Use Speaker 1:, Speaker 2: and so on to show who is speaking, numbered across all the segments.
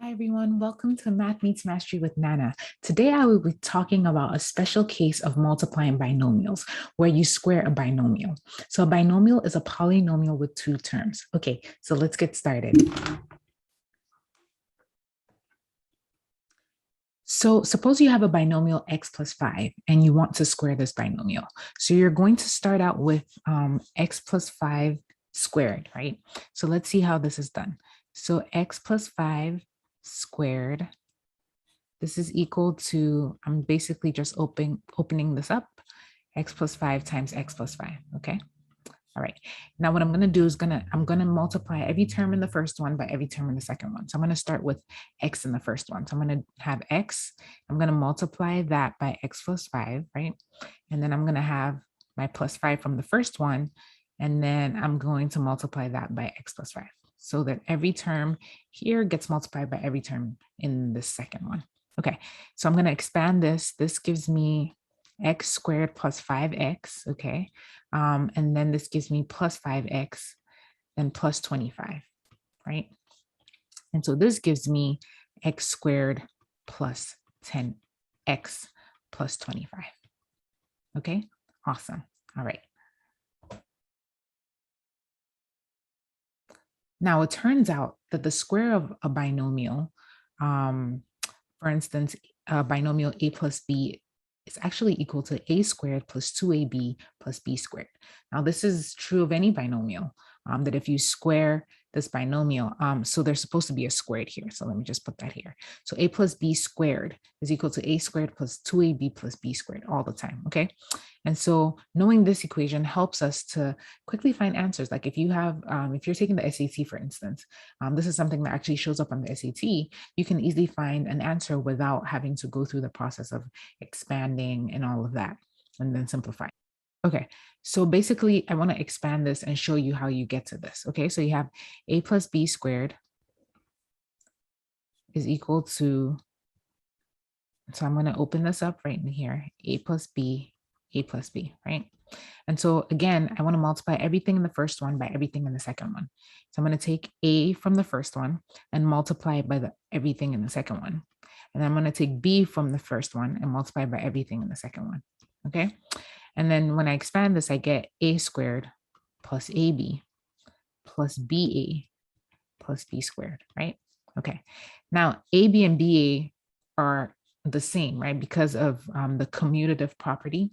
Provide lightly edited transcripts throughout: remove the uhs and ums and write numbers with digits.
Speaker 1: Hi everyone, welcome to Math Meets Mastery with Nana. Today I will be talking about a special case of multiplying binomials where you square a binomial. So a binomial is a polynomial with two terms. Okay, so let's get started. So suppose you have a binomial x plus 5 and you want to square this binomial. So you're going to start out with x plus 5 squared, right? So let's see how this is done. So x plus 5 squared, this is equal to, I'm basically just opening this up, x plus 5 times x plus 5, okay? All right, now what I'm gonna do is I'm gonna multiply every term in the first one by every term in the second one. So I'm gonna start with x in the first one. So I'm gonna have x, I'm gonna multiply that by x plus 5, right? And then I'm gonna have my plus 5 from the first one, and then I'm going to multiply that by x plus 5 so that every term here gets multiplied by every term in the second one. Okay, so I'm going to expand this. This gives me x squared plus 5x, okay? And then this gives me plus 5x and plus 25, right? And so this gives me x squared plus 10x plus 25. Okay, awesome. All right. Now, it turns out that the square of a binomial, for instance, a binomial a plus b is actually equal to a squared plus 2ab plus b squared. Now, this is true of any binomial, that if you square this binomial, so there's supposed to be a squared here. So let me just put that here. So a plus b squared is equal to a squared plus 2ab plus b squared all the time, okay? And so knowing this equation helps us to quickly find answers. Like if you have, if you're taking the SAT, for instance, this is something that actually shows up on the SAT, you can easily find an answer without having to go through the process of expanding and all of that, and then simplify. Okay, so basically I want to expand this and show you how you get to this. Okay, so you have a plus b squared is equal to, so I'm going to open this up right in here, a plus b, right? And so again, I want to multiply everything in the first one by everything in the second one. So I'm going to take a from the first one and multiply it by everything in the second one. And I'm going to take b from the first one and multiply by everything in the second one. Okay. And then when I expand this, I get a squared plus ab plus ba plus b squared, right? Okay. Now, ab and ba are the same, right? Because of the commutative property.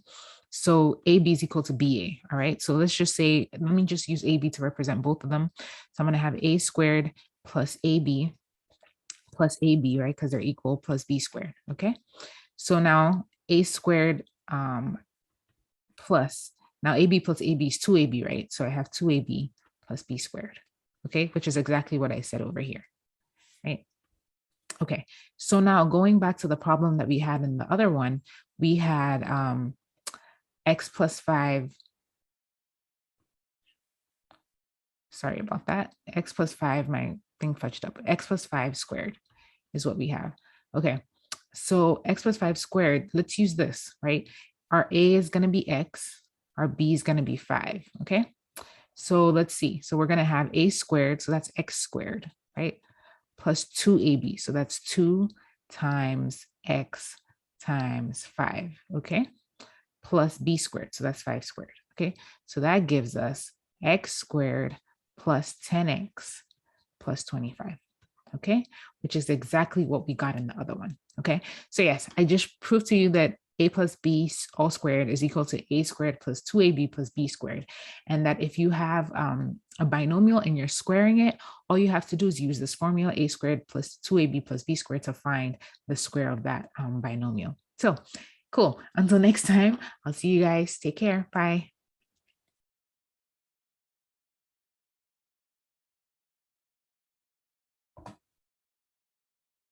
Speaker 1: So AB is equal to BA, all right? So let's just say, let me just use AB to represent both of them. So I'm gonna have A squared plus AB plus AB, right? Because they're equal, plus B squared, okay? So now A squared plus, now AB plus AB is 2AB, right? So I have 2AB plus B squared, okay? Which is exactly what I said over here, right? Okay, so now going back to the problem that we had in the other one, we had x plus 5, sorry about that, x plus 5, my thing fudged up, x plus 5 squared is what we have. Okay, so x plus 5 squared, let's use this, right? Our a is going to be x, our b is going to be 5, okay? So let's see, so we're going to have a squared, so that's x squared, right? Plus 2ab, so that's 2 times x times 5, okay? Plus b squared, so that's 5 squared, okay? So that gives us x squared plus 10x plus 25, okay? Which is exactly what we got in the other one, okay? So yes, I just proved to you that a plus b all squared is equal to a squared plus 2ab plus b squared. And that if you have a binomial and you're squaring it, all you have to do is use this formula, a squared plus 2ab plus b squared, to find the square of that binomial. So cool. Until next time, I'll see you guys. Take care. Bye.